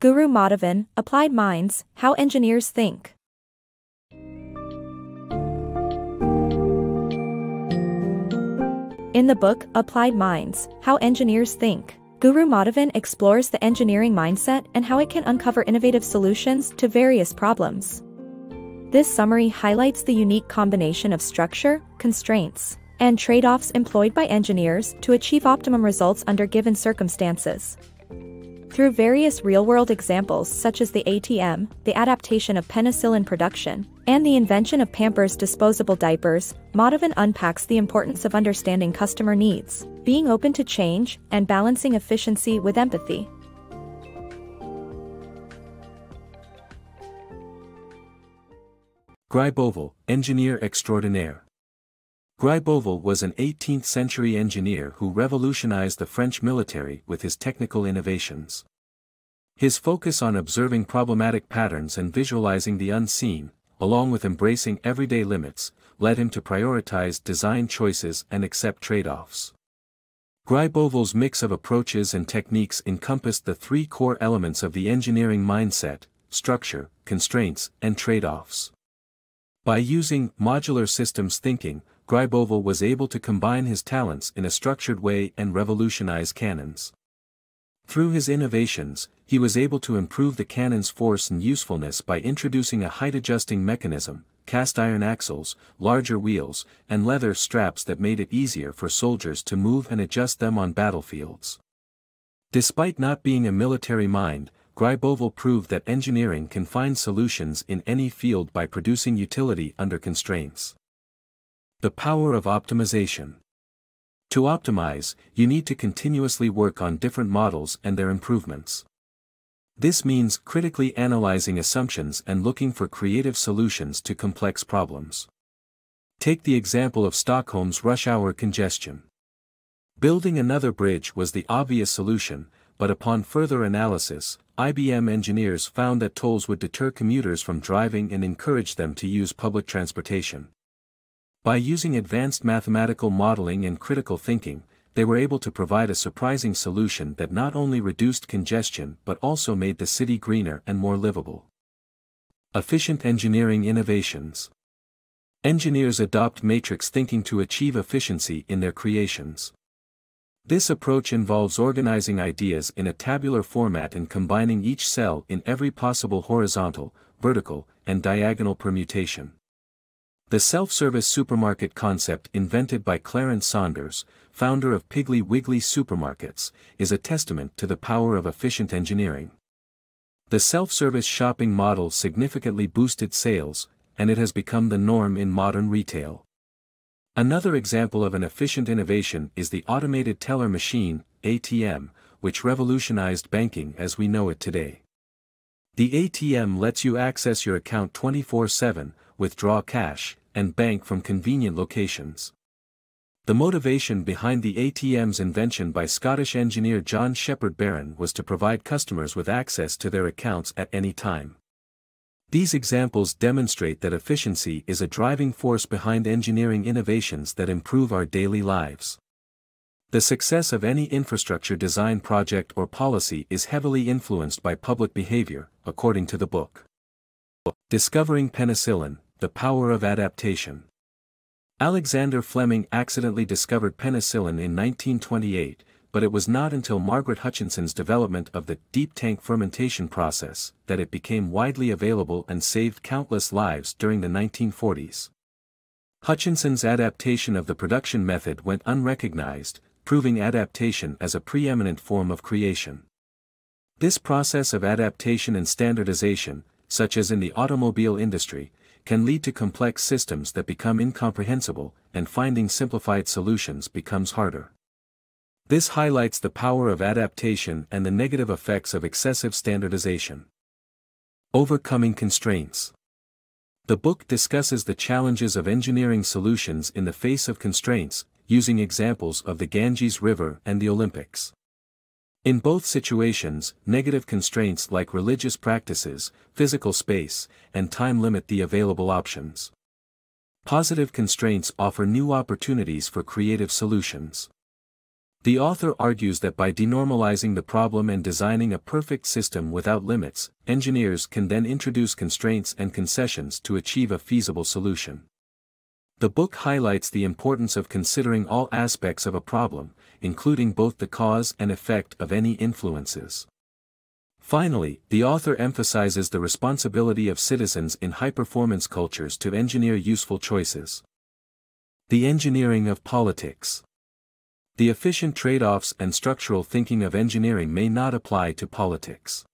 Guru Madhavan, Applied Minds, How Engineers Think. In the book, Applied Minds, How Engineers Think, Guru Madhavan explores the engineering mindset and how it can uncover innovative solutions to various problems. This summary highlights the unique combination of structure, constraints, and trade-offs employed by engineers to achieve optimum results under given circumstances. Through various real-world examples such as the ATM, the adaptation of penicillin production, and the invention of Pampers disposable diapers, Madhavan unpacks the importance of understanding customer needs, being open to change, and balancing efficiency with empathy. Gribeauval, Engineer Extraordinaire. Gribeauval was an 18th-century engineer who revolutionized the French military with his technical innovations. His focus on observing problematic patterns and visualizing the unseen, along with embracing everyday limits, led him to prioritize design choices and accept trade-offs. Gribeauval's mix of approaches and techniques encompassed the three core elements of the engineering mindset: structure, constraints, and trade-offs. By using modular systems thinking, Gribeauval was able to combine his talents in a structured way and revolutionize cannons. Through his innovations, he was able to improve the cannon's force and usefulness by introducing a height-adjusting mechanism, cast-iron axles, larger wheels, and leather straps that made it easier for soldiers to move and adjust them on battlefields. Despite not being a military mind, Gribeauval proved that engineering can find solutions in any field by producing utility under constraints. The power of optimization. To optimize, you need to continuously work on different models and their improvements. This means critically analyzing assumptions and looking for creative solutions to complex problems. Take the example of Stockholm's rush hour congestion. Building another bridge was the obvious solution, but upon further analysis, IBM engineers found that tolls would deter commuters from driving and encourage them to use public transportation. By using advanced mathematical modeling and critical thinking, they were able to provide a surprising solution that not only reduced congestion but also made the city greener and more livable. Efficient engineering innovations. Engineers adopt matrix thinking to achieve efficiency in their creations. This approach involves organizing ideas in a tabular format and combining each cell in every possible horizontal, vertical, and diagonal permutation. The self-service supermarket concept invented by Clarence Saunders, founder of Piggly Wiggly supermarkets, is a testament to the power of efficient engineering. The self-service shopping model significantly boosted sales, and it has become the norm in modern retail. Another example of an efficient innovation is the automated teller machine, ATM, which revolutionized banking as we know it today. The ATM lets you access your account 24/7, withdraw cash, and bank from convenient locations. The motivation behind the ATM's invention by Scottish engineer John Shepherd Barron was to provide customers with access to their accounts at any time. These examples demonstrate that efficiency is a driving force behind engineering innovations that improve our daily lives. The success of any infrastructure design project or policy is heavily influenced by public behavior, according to the book. Discovering Penicillin, the Power of Adaptation. Alexander Fleming accidentally discovered penicillin in 1928, but it was not until Margaret Hutchinson's development of the deep tank fermentation process that it became widely available and saved countless lives during the 1940s. Hutchinson's adaptation of the production method went unrecognized, proving adaptation as a preeminent form of creation. This process of adaptation and standardization, such as in the automobile industry, can lead to complex systems that become incomprehensible, and finding simplified solutions becomes harder. This highlights the power of adaptation and the negative effects of excessive standardization. Overcoming constraints. The book discusses the challenges of engineering solutions in the face of constraints, using examples of the Ganges River and the Olympics. In both situations, negative constraints like religious practices, physical space, and time limit the available options. Positive constraints offer new opportunities for creative solutions. The author argues that by denormalizing the problem and designing a perfect system without limits, engineers can then introduce constraints and concessions to achieve a feasible solution. The book highlights the importance of considering all aspects of a problem, including both the cause and effect of any influences. Finally, the author emphasizes the responsibility of citizens in high-performance cultures to engineer useful choices. The engineering of politics. The efficient trade-offs and structural thinking of engineering may not apply to politics.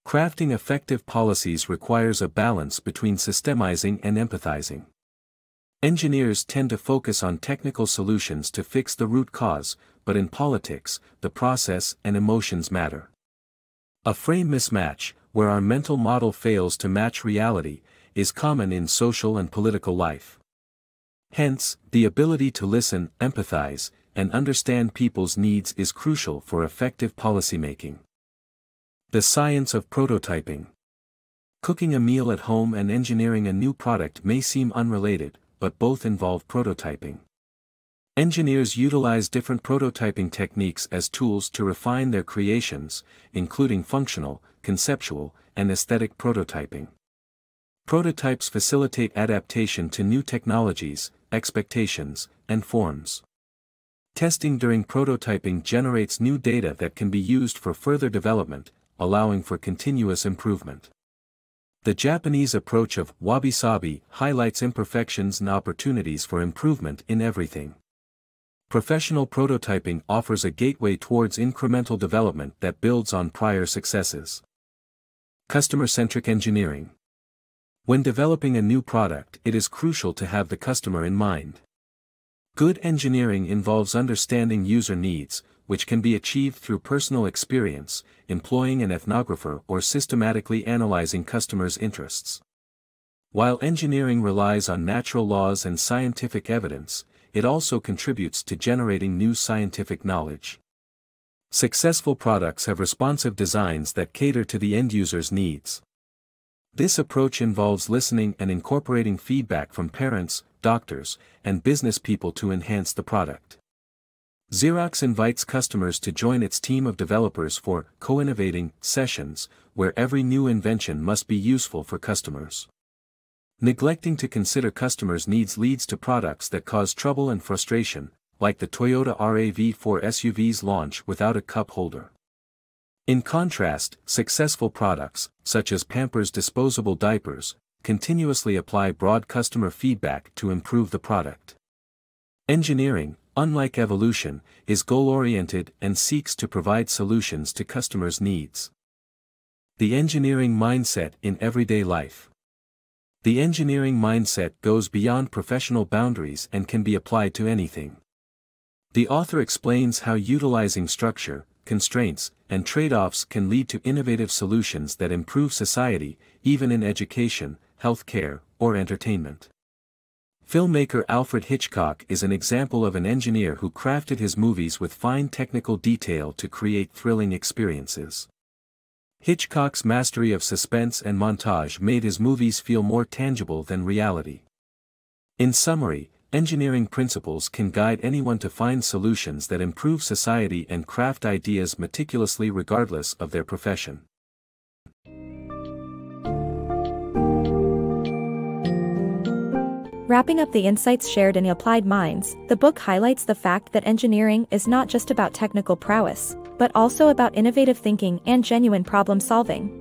Crafting effective policies requires a balance between systemizing and empathizing. Engineers tend to focus on technical solutions to fix the root cause, but in politics, the process and emotions matter. A frame mismatch, where our mental model fails to match reality, is common in social and political life. Hence, the ability to listen, empathize, and understand people's needs is crucial for effective policymaking. The science of prototyping. Cooking a meal at home and engineering a new product may seem unrelated, but both involve prototyping. Engineers utilize different prototyping techniques as tools to refine their creations, including functional, conceptual, and aesthetic prototyping. Prototypes facilitate adaptation to new technologies, expectations, and forms. Testing during prototyping generates new data that can be used for further development, allowing for continuous improvement. The Japanese approach of wabi-sabi highlights imperfections and opportunities for improvement in everything. Professional prototyping offers a gateway towards incremental development that builds on prior successes. Customer-Centric Engineering. When developing a new product, it is crucial to have the customer in mind. Good engineering involves understanding user needs, which can be achieved through personal experience, employing an ethnographer or systematically analyzing customers' interests. While engineering relies on natural laws and scientific evidence, it also contributes to generating new scientific knowledge. Successful products have responsive designs that cater to the end user's needs. This approach involves listening and incorporating feedback from parents, doctors, and business people to enhance the product. Xerox invites customers to join its team of developers for co-innovating sessions, where every new invention must be useful for customers. Neglecting to consider customers' needs leads to products that cause trouble and frustration, like the Toyota RAV4 SUV's launch without a cup holder. In contrast, successful products, such as Pampers disposable diapers, continuously apply broad customer feedback to improve the product. Engineering, unlike evolution, is goal-oriented and seeks to provide solutions to customers' needs. The engineering mindset in everyday life. The engineering mindset goes beyond professional boundaries and can be applied to anything. The author explains how utilizing structure, constraints, and trade-offs can lead to innovative solutions that improve society, even in education, healthcare, or entertainment. Filmmaker Alfred Hitchcock is an example of an engineer who crafted his movies with fine technical detail to create thrilling experiences. Hitchcock's mastery of suspense and montage made his movies feel more tangible than reality. In summary, engineering principles can guide anyone to find solutions that improve society and craft ideas meticulously regardless of their profession. Wrapping up the insights shared in Applied Minds, the book highlights the fact that engineering is not just about technical prowess, but also about innovative thinking and genuine problem-solving.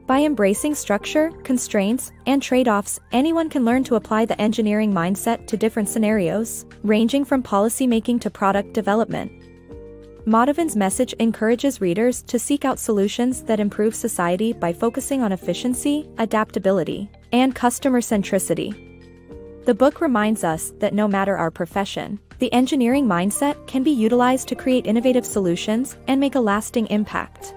By embracing structure, constraints, and trade-offs, anyone can learn to apply the engineering mindset to different scenarios, ranging from policymaking to product development. Madhavan's message encourages readers to seek out solutions that improve society by focusing on efficiency, adaptability, and customer centricity. The book reminds us that no matter our profession, the engineering mindset can be utilized to create innovative solutions and make a lasting impact.